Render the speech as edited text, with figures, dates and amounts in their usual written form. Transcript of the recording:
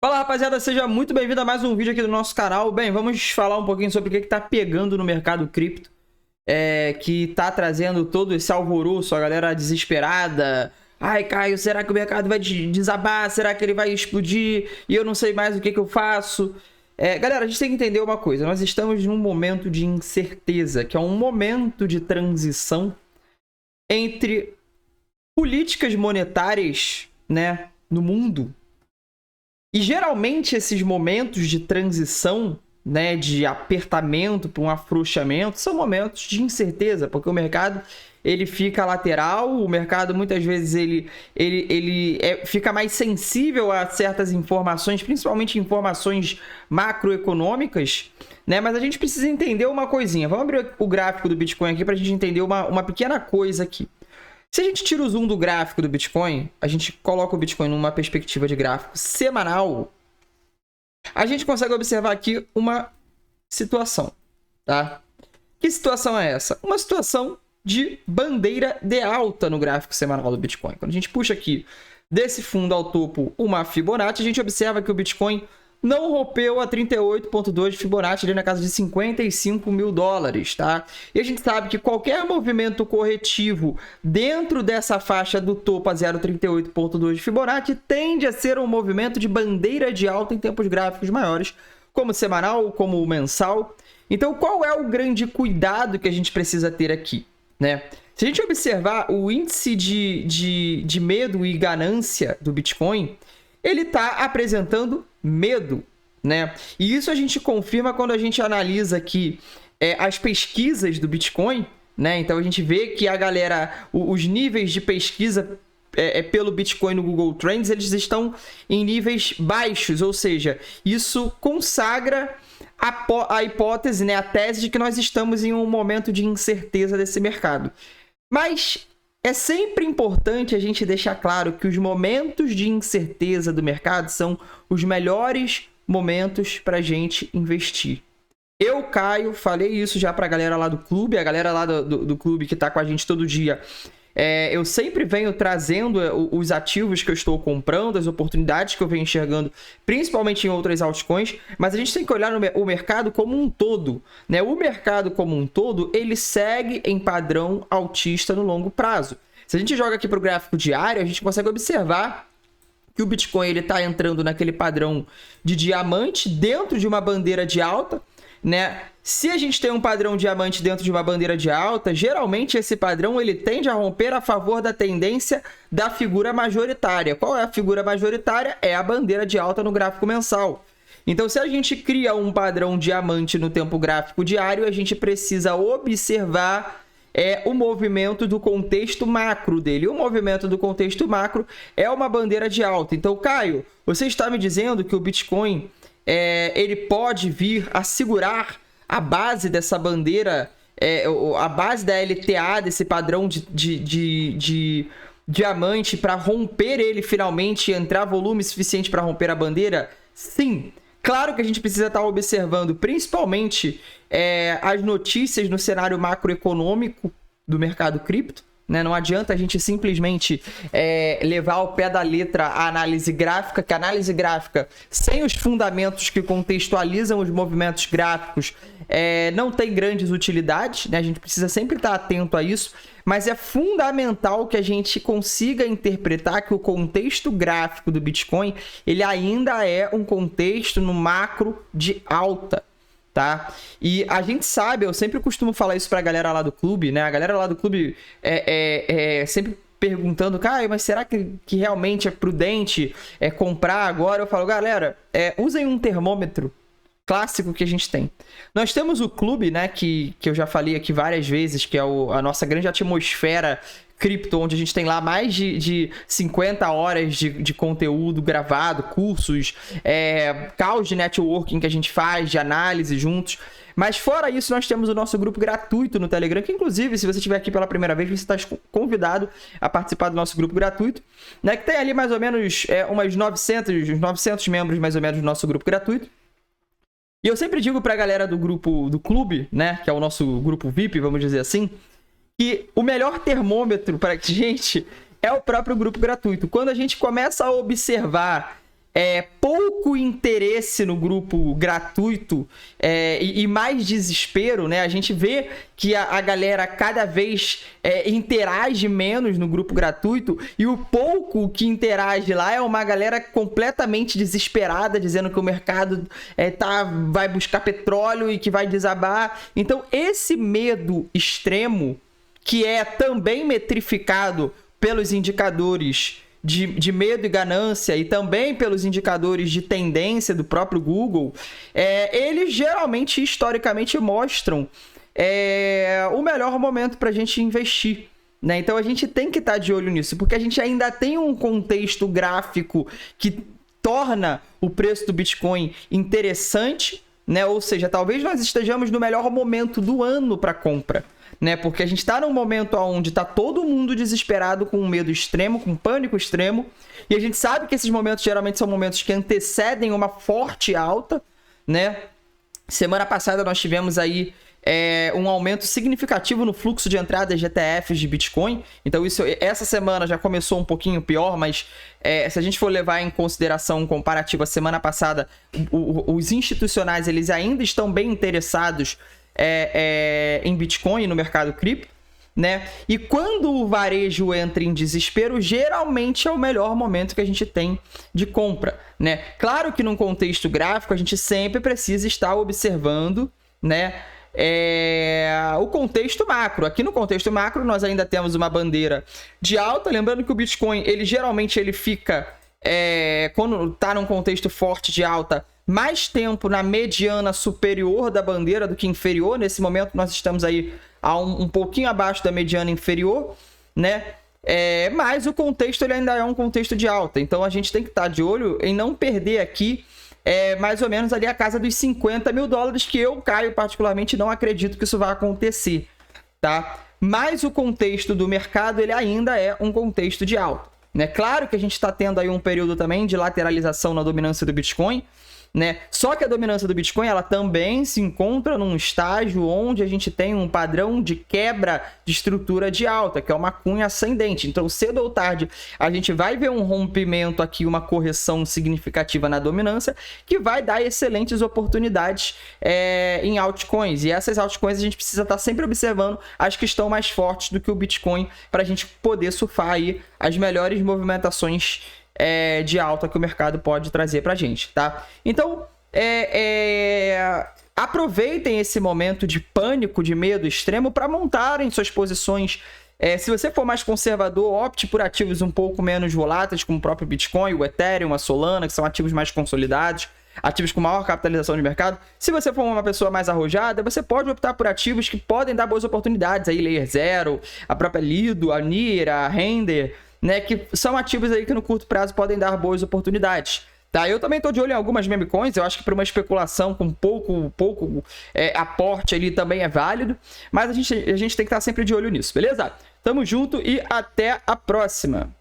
Fala, rapaziada, seja muito bem-vindo a mais um vídeo aqui do nosso canal. Bem, vamos falar um pouquinho sobre o que está pegando no mercado cripto, que está trazendo todo esse alvoroço, a galera desesperada. Ai, Caio, será que o mercado vai desabar? Será que ele vai explodir? E eu não sei mais o que eu faço. Galera, a gente tem que entender uma coisa. Nós estamos num momento de incerteza, que é um momento de transição entre políticas monetárias, né, no mundo. E geralmente esses momentos de transição, né, de apertamento para um afrouxamento, são momentos de incerteza, porque o mercado ele fica lateral, o mercado muitas vezes ele fica mais sensível a certas informações, principalmente informações macroeconômicas, né? Mas a gente precisa entender uma coisinha. Vamos abrir o gráfico do Bitcoin aqui para a gente entender uma pequena coisa aqui. Se a gente tira o zoom do gráfico do Bitcoin, a gente coloca o Bitcoin numa perspectiva de gráfico semanal, a gente consegue observar aqui uma situação, tá? Que situação é essa? Uma situação de bandeira de alta no gráfico semanal do Bitcoin. Quando a gente puxa aqui desse fundo ao topo uma Fibonacci, a gente observa que o Bitcoin não rompeu a 38,2 de Fibonacci ali na casa de 55 mil dólares, tá? E a gente sabe que qualquer movimento corretivo dentro dessa faixa do topo a 0,38,2 de Fibonacci tende a ser um movimento de bandeira de alta em tempos gráficos maiores, como semanal, como mensal. Então, qual é o grande cuidado que a gente precisa ter aqui, né? Se a gente observar o índice de medo e ganância do Bitcoin, ele está apresentando medo, né? E isso a gente confirma quando a gente analisa aqui as pesquisas do Bitcoin, né? Então a gente vê que a galera, os níveis de pesquisa pelo Bitcoin no Google Trends, eles estão em níveis baixos, ou seja, isso consagra a hipótese, né? A tese de que nós estamos em um momento de incerteza desse mercado. Mas é sempre importante a gente deixar claro que os momentos de incerteza do mercado são os melhores momentos para a gente investir. Eu, Caio, falei isso já para a galera lá do clube, a galera lá do clube que está com a gente todo dia. Eu sempre venho trazendo os ativos que eu estou comprando, as oportunidades que eu venho enxergando, principalmente em outras altcoins, mas a gente tem que olhar o mercado como um todo, né? O mercado como um todo, ele segue em padrão altista no longo prazo. Se a gente joga aqui para o gráfico diário, a gente consegue observar que o Bitcoin está entrando naquele padrão de diamante dentro de uma bandeira de alta, né? Se a gente tem um padrão diamante dentro de uma bandeira de alta, geralmente esse padrão ele tende a romper a favor da tendência da figura majoritária. Qual é a figura majoritária? É a bandeira de alta no gráfico mensal. Então, se a gente cria um padrão diamante no tempo gráfico diário, a gente precisa observar o movimento do contexto macro dele. O movimento do contexto macro é uma bandeira de alta. Então, Caio, você está me dizendo que o Bitcoin ele pode vir a segurar a base dessa bandeira, a base da LTA, desse padrão de diamante, para romper ele finalmente, entrar volume suficiente para romper a bandeira? Sim. Claro que a gente precisa estar observando principalmente as notícias no cenário macroeconômico do mercado cripto, né? Não adianta a gente simplesmente levar ao pé da letra a análise gráfica, que a análise gráfica, sem os fundamentos que contextualizam os movimentos gráficos, não tem grandes utilidades, né? A gente precisa sempre estar atento a isso, mas é fundamental que a gente consiga interpretar que o contexto gráfico do Bitcoin, ele ainda é um contexto no macro de alta, tá? E a gente sabe, eu sempre costumo falar isso pra galera lá do clube, né? A galera lá do clube sempre perguntando, Caio, mas será que realmente é prudente comprar agora? Eu falo, galera, usem um termômetro clássico que a gente tem. Nós temos o clube, né, que eu já falei aqui várias vezes, que é a nossa grande atmosfera cripto, onde a gente tem lá mais de 50 horas de conteúdo gravado, cursos, calls de networking que a gente faz, de análise juntos. Mas fora isso, nós temos o nosso grupo gratuito no Telegram, que inclusive, se você estiver aqui pela primeira vez, você está convidado a participar do nosso grupo gratuito, né, que tem ali mais ou menos uns 900 membros mais ou menos do nosso grupo gratuito. E eu sempre digo pra galera do grupo, do clube, né, que é o nosso grupo VIP, vamos dizer assim, que o melhor termômetro pra gente é o próprio grupo gratuito. Quando a gente começa a observar pouco interesse no grupo gratuito e mais desespero, né? A gente vê que a galera cada vez interage menos no grupo gratuito, e o pouco que interage lá é uma galera completamente desesperada, dizendo que o mercado vai buscar petróleo e que vai desabar. Então, esse medo extremo, que é também metrificado pelos indicadores de medo e ganância e também pelos indicadores de tendência do próprio Google, eles geralmente, historicamente, mostram o melhor momento para a gente investir, né? Então a gente tem que estar de olho nisso, porque a gente ainda tem um contexto gráfico que torna o preço do Bitcoin interessante, né? Ou seja, talvez nós estejamos no melhor momento do ano para compra, né? Porque a gente está num momento onde está todo mundo desesperado, com medo extremo, com pânico extremo, e a gente sabe que esses momentos geralmente são momentos que antecedem uma forte alta, né? Semana passada nós tivemos aí um aumento significativo no fluxo de entradas de ETFs de Bitcoin. Então essa semana já começou um pouquinho pior, mas se a gente for levar em consideração um comparativo à semana passada, os institucionais eles ainda estão bem interessados em Bitcoin no mercado cripto, né? E quando o varejo entra em desespero, geralmente é o melhor momento que a gente tem de compra, né? Claro que num contexto gráfico a gente sempre precisa estar observando, né, o contexto macro. Aqui no contexto macro nós ainda temos uma bandeira de alta, lembrando que o Bitcoin geralmente ele fica quando está num contexto forte de alta, mais tempo na mediana superior da bandeira do que inferior. Nesse momento nós estamos aí um pouquinho abaixo da mediana inferior, né? Mas o contexto ele ainda é um contexto de alta, então a gente tem que estar de olho em não perder aqui mais ou menos ali a casa dos 50 mil dólares, que eu, Caio, particularmente não acredito que isso vai acontecer, tá? Mas o contexto do mercado ele ainda é um contexto de alta, né? Claro que a gente está tendo aí um período também de lateralização na dominância do Bitcoin, né? Só que a dominância do Bitcoin ela também se encontra num estágio onde a gente tem um padrão de quebra de estrutura de alta, que é uma cunha ascendente. Então, cedo ou tarde, a gente vai ver um rompimento aqui, uma correção significativa na dominância, que vai dar excelentes oportunidades em altcoins. E essas altcoins a gente precisa estar sempre observando as que estão mais fortes do que o Bitcoin, para a gente poder surfar aí as melhores movimentações de alta que o mercado pode trazer pra gente, tá? Então, aproveitem esse momento de pânico, de medo extremo para montarem suas posições. Se você for mais conservador, opte por ativos um pouco menos voláteis, como o próprio Bitcoin, o Ethereum, a Solana, que são ativos mais consolidados, ativos com maior capitalização de mercado. Se você for uma pessoa mais arrojada, você pode optar por ativos que podem dar boas oportunidades, aí Layer Zero, a própria Lido, a NIR, a Render, né, que são ativos aí que no curto prazo podem dar boas oportunidades, tá? Eu também estou de olho em algumas meme coins. Eu acho que para uma especulação com pouco aporte ali também é válido, mas a gente tem que estar sempre de olho nisso, beleza? Tamo junto e até a próxima!